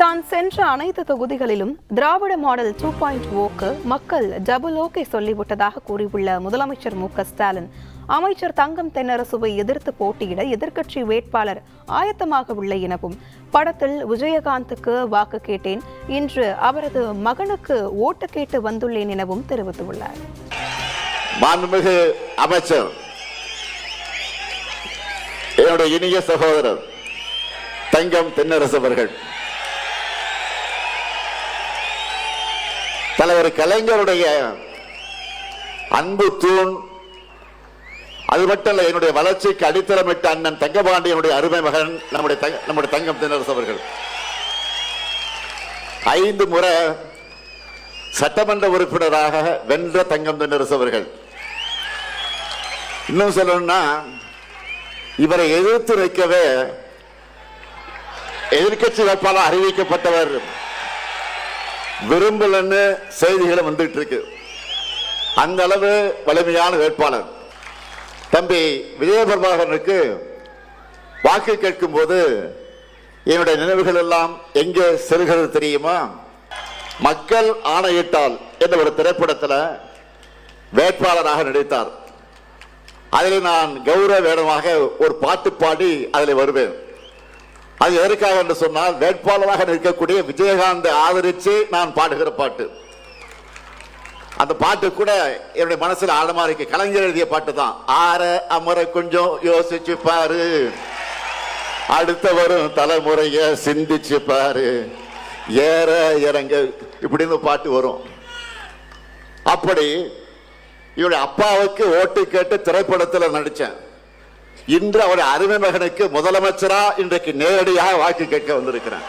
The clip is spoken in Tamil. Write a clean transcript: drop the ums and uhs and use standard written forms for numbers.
தான் சென்ற அனைத்து தொகுதிகளிலும் திராவிட மாடல் 2.0க்கு மக்கள் டபுள் ஓகே சொல்லிவிட்டதாக கூறியுள்ள முதலமைச்சர் மு.க.ஸ்டாலின், அமைச்சர் தங்கம் தென்னரசுவை எதிர்த்து போட்டியிட எதிர்க்கட்சி வேட்பாளர் ஆயத்தமாகவில்லை எனவும், படத்தில் விஜயகாந்துக்கு வாக்கு கேட்டேன், இன்று அவரது மகனுக்கு ஓட்டு கேட்டு வந்துள்ளேன் எனவும் தெரிவித்துள்ளார். மாண்புமிகு அமைச்சர், என்னுடைய இனிய சகோதரர் தங்கம் தென்னரசு அவர்கள், தலைவர் கலைஞருடைய அன்பு தூண், அது மட்டுமல்ல என்னுடைய வளர்ச்சிக்கு அடித்தளமிட்ட அண்ணன் தங்கபாண்டியனுடைய அருமை மகன் நம்முடைய தங்கம் தென்னரசு அவர்கள். 5 முறை சட்டமன்ற உறுப்பினராக வென்ற தங்கம் தென்னரசு அவர்கள். இன்னும் சொல்லணும்னா, இவரை எதிர்த்து நிற்கவே எதிர்கட்சி வேட்பாளர் அறிவிக்கப்பட்டவர் விரும்பலன்னு செய்திகளை வந்துட்டு இருக்கு. அந்த அளவு வலிமையான வேட்பாளர். தம்பி விஜயபிரபாகரனுக்கு வாக்கு கேட்கும் போது என்னுடைய நினைவுகள் எல்லாம் எங்கே செல்கிறது தெரியுமா? மக்கள் ஆணையிட்டால் என்ற ஒரு திரைப்படத்தில் வேட்பாளராக நடித்தார். அதில் நான் கௌரவ வேடமாக ஒரு பாட்டு பாடி அதில் வருவேன். அது எதற்காக என்று சொன்னால், வேட்பாளராக நிற்கக்கூடிய விஜயகாந்தை ஆதரித்து நான் பாடுகிற பாட்டு. அந்த பாட்டு கூட என்னுடைய மனசுல ஆழமா இருக்கு. கலைஞர் எழுதிய பாட்டு தான். ஆற அமர கொஞ்சம் யோசிச்சு பாரு, அடுத்த வரும் தலைமுறைய சிந்திச்சு பாரு, ஏற இறங்க, இப்படின்னு பாட்டு வரும். அப்படி இவருடைய அப்பாவுக்கு ஓட்டு கேட்டு திரைப்படத்தில் நடிச்சேன். இன்று அவருடைய அருமை மகனுக்கு முதலமைச்சரா இன்றைக்கு நேரடியாக வாக்கு கேட்க வந்திருக்கிறேன்.